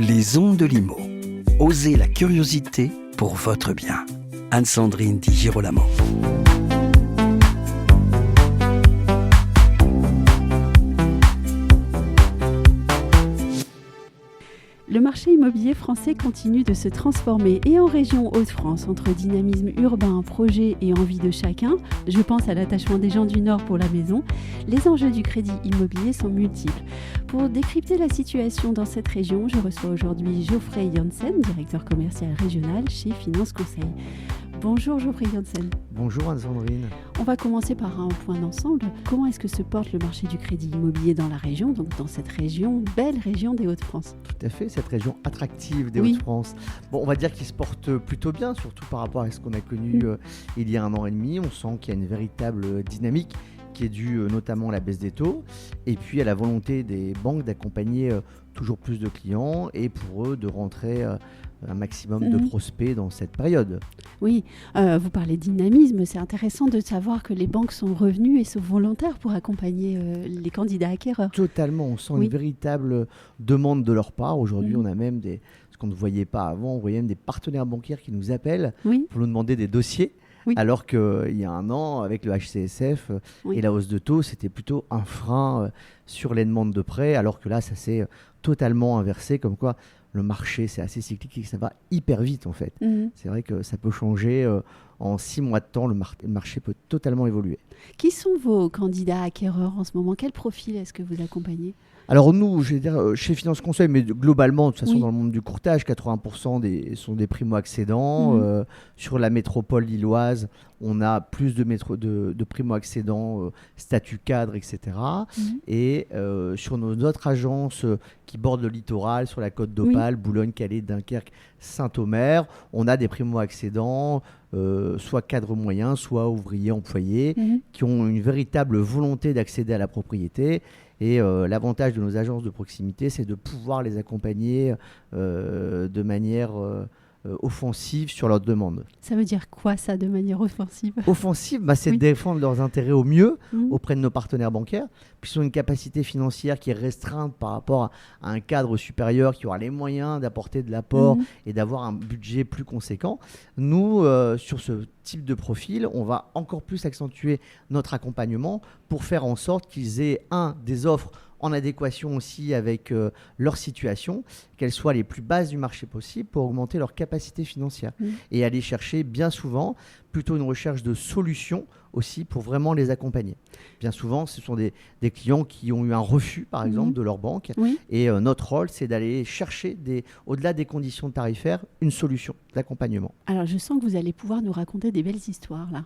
Les ondes de Limo. Osez la curiosité pour votre bien. Anne-Sandrine Di Girolamo. Le marché immobilier français continue de se transformer et en région Hauts-de-France, entre dynamisme urbain, projet et envie de chacun, je pense à l'attachement des gens du Nord pour la maison, les enjeux du crédit immobilier sont multiples. Pour décrypter la situation dans cette région, je reçois aujourd'hui Geoffrey Janssen, directeur commercial régional chez Finance Conseil. Bonjour Geoffrey Janssen. Bonjour Anne-Sandrine. On va commencer par un point d'ensemble. Comment est-ce que se porte le marché du crédit immobilier dans la région, donc dans cette région, belle région des Hauts-de-France? Tout à fait, cette région attractive des Hauts-de-France. Bon, on va dire qu'il se porte plutôt bien, surtout par rapport à ce qu'on a connu il y a 1 an et demi. On sent qu'il y a une véritable dynamique qui est due notamment à la baisse des taux et puis à la volonté des banques d'accompagner toujours plus de clients et pour eux de rentrer un maximum de prospects dans cette période. Oui, vous parlez de dynamisme, c'est intéressant de savoir que les banques sont revenues et sont volontaires pour accompagner les candidats acquéreurs. Totalement, on sent une véritable demande de leur part. Aujourd'hui, on a même ce qu'on ne voyait pas avant, on voyait même des partenaires bancaires qui nous appellent pour nous demander des dossiers. Oui. Alors qu'il y a 1 an, avec le HCSF et la hausse de taux, c'était plutôt un frein sur les demandes de prêts, alors que là, ça s'est totalement inversé, comme quoi le marché, c'est assez cyclique et que ça va hyper vite en fait. C'est vrai que ça peut changer en 6 mois de temps, le marché peut totalement évoluer. Qui sont vos candidats acquéreurs en ce moment? Quel profil est-ce que vous accompagnez? Alors nous, je vais dire, chez Finance Conseil, mais globalement, de toute façon, dans le monde du courtage, 80% sont des primo-accédants. Sur la métropole lilloise, on a plus de primo-accédants, statut cadre, etc. Et sur nos autres agences qui bordent le littoral, sur la côte d'Opale, Boulogne, Calais, Dunkerque, Saint-Omer, on a des primo-accédants, soit cadres moyens, soit ouvriers employés, qui ont une véritable volonté d'accéder à la propriété. Et l'avantage de nos agences de proximité, c'est de pouvoir les accompagner de manière offensive sur leurs demandes. Ça veut dire quoi ça, de manière offensive? Offensive, c'est de défendre leurs intérêts au mieux auprès de nos partenaires bancaires, puisqu'ils ont une capacité financière qui est restreinte par rapport à un cadre supérieur qui aura les moyens d'apporter de l'apport et d'avoir un budget plus conséquent. Nous, sur ce type de profil, on va encore plus accentuer notre accompagnement pour faire en sorte qu'ils aient des offres en adéquation aussi avec leur situation, qu'elles soient les plus basses du marché possible pour augmenter leur capacité financière et aller chercher bien souvent plutôt une recherche de solutions aussi pour vraiment les accompagner. Bien souvent, ce sont des clients qui ont eu un refus, par exemple, de leur banque. Et notre rôle, c'est d'aller chercher, au-delà des conditions tarifaires, une solution d'accompagnement. Alors, je sens que vous allez pouvoir nous raconter des belles histoires, là.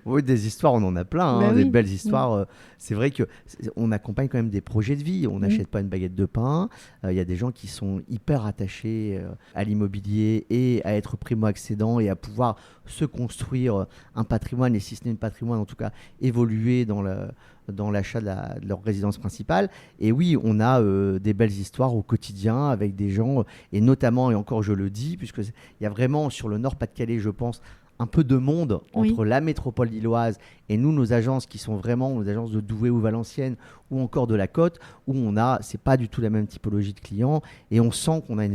Oui, des histoires, on en a plein. Des belles histoires. C'est vrai qu'on accompagne quand même des projets de vie. On n'achète pas une baguette de pain. Il y a des gens qui sont hyper attachés à l'immobilier et à être primo-accédants et à pouvoir se construire un patrimoine, et si ce n'est un patrimoine, en tout cas évoluer dans l'achat de leur résidence principale. Et oui, on a des belles histoires au quotidien avec des gens, et notamment, et encore je le dis, puisqu'il y a vraiment sur le Nord-Pas-de-Calais, je pense, un peu de monde entre la métropole lilloise et nous, nos agences qui sont vraiment nos agences de Douai ou Valenciennes ou encore de la Côte, où c'est pas du tout la même typologie de clients et on sent qu'on a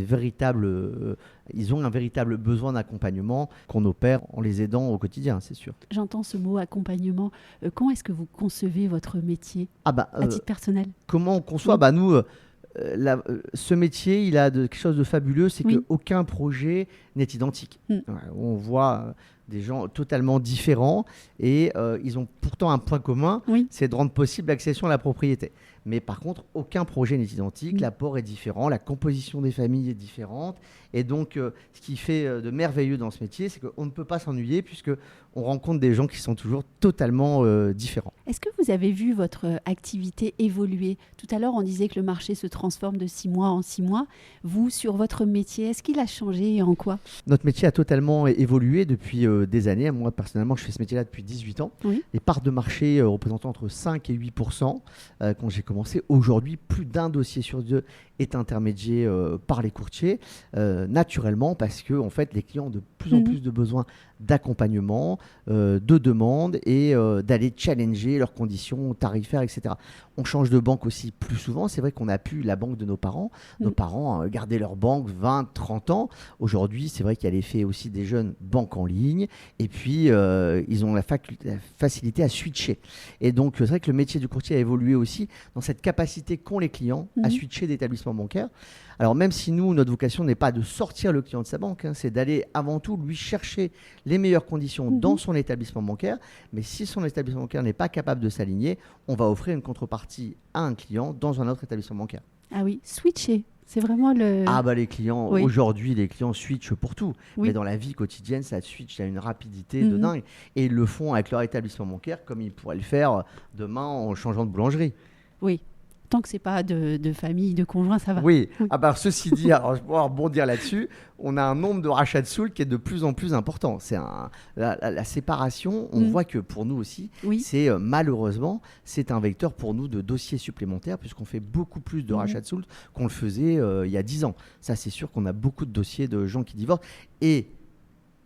ils ont un véritable besoin d'accompagnement qu'on opère en les aidant au quotidien, c'est sûr. J'entends ce mot accompagnement. Comment est-ce que vous concevez votre métier à titre personnel? Comment on conçoit? Nous, ce métier, il a quelque chose de fabuleux, c'est qu'aucun projet n'est identique. On voit des gens totalement différents et ils ont pourtant un point commun, c'est de rendre possible l'accession à la propriété. Mais par contre, aucun projet n'est identique, l'apport est différent, la composition des familles est différente. Et donc, ce qui fait de merveilleux dans ce métier, c'est qu'on ne peut pas s'ennuyer puisqu'on rencontre des gens qui sont toujours totalement différents. Est-ce que vous avez vu votre activité évoluer? Tout à l'heure, on disait que le marché se transforme de 6 mois en 6 mois. Vous, sur votre métier, est-ce qu'il a changé et en quoi? Notre métier a totalement évolué depuis des années. Moi, personnellement, je fais ce métier-là depuis 18 ans. Les parts de marché représentant entre 5 et 8% quand j'ai commencé. Aujourd'hui, plus d'un dossier sur 2 est intermédié par les courtiers, naturellement parce que en fait, les clients ont de plus en plus de besoins d'accompagnement, de demande et d'aller challenger leurs conditions tarifaires, etc. On change de banque aussi plus souvent. C'est vrai qu'on n'a plus la banque de nos parents. Nos parents gardaient leur banque 20, 30 ans. Aujourd'hui, c'est vrai qu'il y a l'effet aussi des jeunes banques en ligne. Et puis, ils ont la facilité à switcher. Et donc, c'est vrai que le métier du courtier a évolué aussi dans cette capacité qu'ont les clients à switcher d'établissement bancaire. Alors, même si nous, notre vocation n'est pas de sortir le client de sa banque, c'est d'aller avant tout lui chercher les meilleures conditions dans son établissement bancaire. Mais si son établissement bancaire n'est pas capable de s'aligner, on va offrir une contrepartie à un client dans un autre établissement bancaire. Ah oui, switcher. C'est vraiment le... Ah bah les clients, aujourd'hui les clients switchent pour tout. Mais dans la vie quotidienne, ça switch à une rapidité de dingue. Et ils le font avec leur établissement bancaire comme ils pourraient le faire demain en changeant de boulangerie. Oui. Tant que ce n'est pas de famille, de conjoint, ça va. Oui. Ah bah, ceci dit, alors, je vais pouvoir rebondir là-dessus, on a un nombre de rachats de Soul qui est de plus en plus important. C'est la séparation, on voit que pour nous aussi, c'est malheureusement, c'est un vecteur pour nous de dossiers supplémentaires puisqu'on fait beaucoup plus de rachats de Soul qu'on le faisait il y a 10 ans. Ça, c'est sûr qu'on a beaucoup de dossiers de gens qui divorcent. Et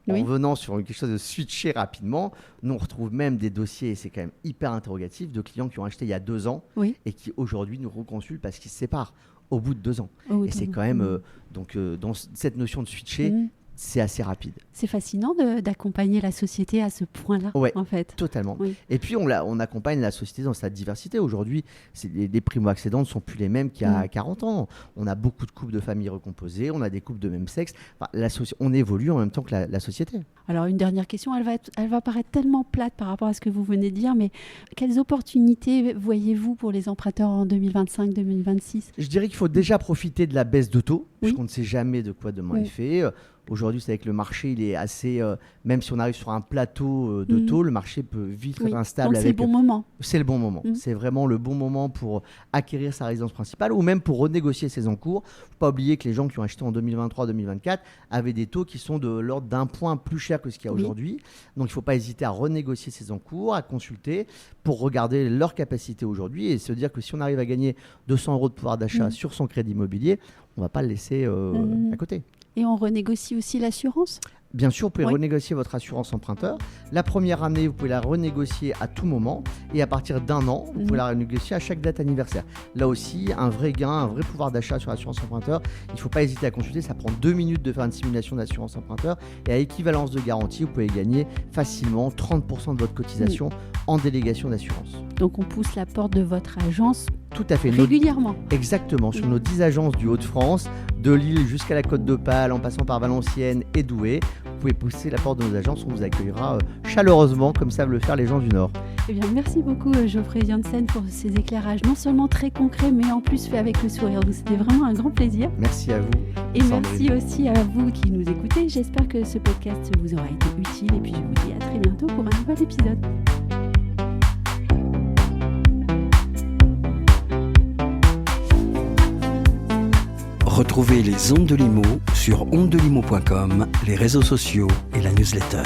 en venant sur quelque chose de switcher rapidement, nous on retrouve même des dossiers, et c'est quand même hyper interrogatif, de clients qui ont acheté il y a 2 ans et qui aujourd'hui nous reconsultent parce qu'ils se séparent au bout de 2 ans. Et c'est quand même, dans cette notion de switcher, c'est assez rapide. C'est fascinant d'accompagner la société à ce point-là, en fait. Totalement. Et puis, on accompagne la société dans sa diversité. Aujourd'hui, les primo-accédants ne sont plus les mêmes qu'il y a 40 ans. On a beaucoup de couples de familles recomposées, on a des couples de même sexe. Enfin, on évolue en même temps que la société. Alors, une dernière question, elle va paraître tellement plate par rapport à ce que vous venez de dire, mais quelles opportunités voyez-vous pour les emprunteurs en 2025-2026 ? Je dirais qu'il faut déjà profiter de la baisse de taux, puisqu'on ne sait jamais de quoi demain est fait. Aujourd'hui, c'est avec le marché, il est assez... même si on arrive sur un plateau de taux, le marché peut vite être instable. Donc c'est le bon moment. C'est le bon moment. C'est vraiment le bon moment pour acquérir sa résidence principale ou même pour renégocier ses encours. Il ne faut pas oublier que les gens qui ont acheté en 2023-2024 avaient des taux qui sont de l'ordre d'un point plus cher que ce qu'il y a aujourd'hui. Donc, il ne faut pas hésiter à renégocier ses encours, à consulter pour regarder leur capacité aujourd'hui et se dire que si on arrive à gagner 200 € de pouvoir d'achat sur son crédit immobilier, on ne va pas le laisser à côté. Et on renégocie aussi l'assurance ? Bien sûr, vous pouvez renégocier votre assurance emprunteur. La première année, vous pouvez la renégocier à tout moment. Et à partir d'1 an, vous pouvez la renégocier à chaque date anniversaire. Là aussi, un vrai gain, un vrai pouvoir d'achat sur l'assurance emprunteur. Il ne faut pas hésiter à consulter. Ça prend 2 minutes de faire une simulation d'assurance emprunteur. Et à équivalence de garantie, vous pouvez gagner facilement 30% de votre cotisation en délégation d'assurance. Donc, on pousse la porte de votre agence tout à fait. Régulièrement. Exactement. Sur nos 10 agences du Hauts-de-France, de Lille jusqu'à la Côte d'Opale, en passant par Valenciennes et Douai, vous pouvez pousser la porte de nos agences. On vous accueillera chaleureusement, comme savent le faire les gens du Nord. Eh bien, merci beaucoup Geoffrey Janssen pour ces éclairages, non seulement très concrets, mais en plus faits avec le sourire. Donc, c'était vraiment un grand plaisir. Merci à vous. Et merci aussi à vous qui nous écoutez. J'espère que ce podcast vous aura été utile. Et puis, je vous dis à très bientôt pour un nouvel épisode. Retrouvez les Ondes de Limo sur ondedelimo.com, les réseaux sociaux et la newsletter.